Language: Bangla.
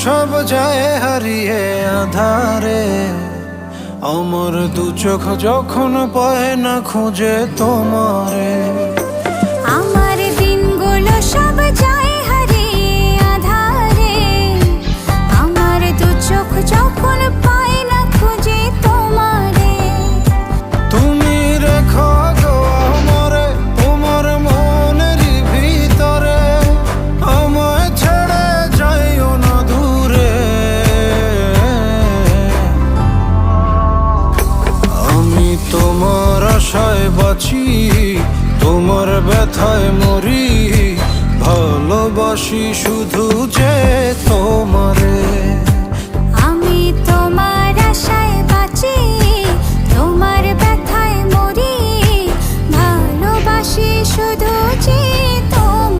সব যায় হারিয়ে আধারে। আমার দু চোখ যখন পায় না খুঁজে তোমারে। আমার দিনগুলো সব যায় হারিয়ে আধারে। আমার দু চোখ যখন পায় না খুঁজে তোমারে। তুমি রেখো গো আমারে তোমার মনের ভিতরে, আমায় ছেড়ে যাইও না দূরে। আমি তোমার আশায় বাঁচি, তোমার ব্যথায় মরি, ভালোবাসি শুধু যে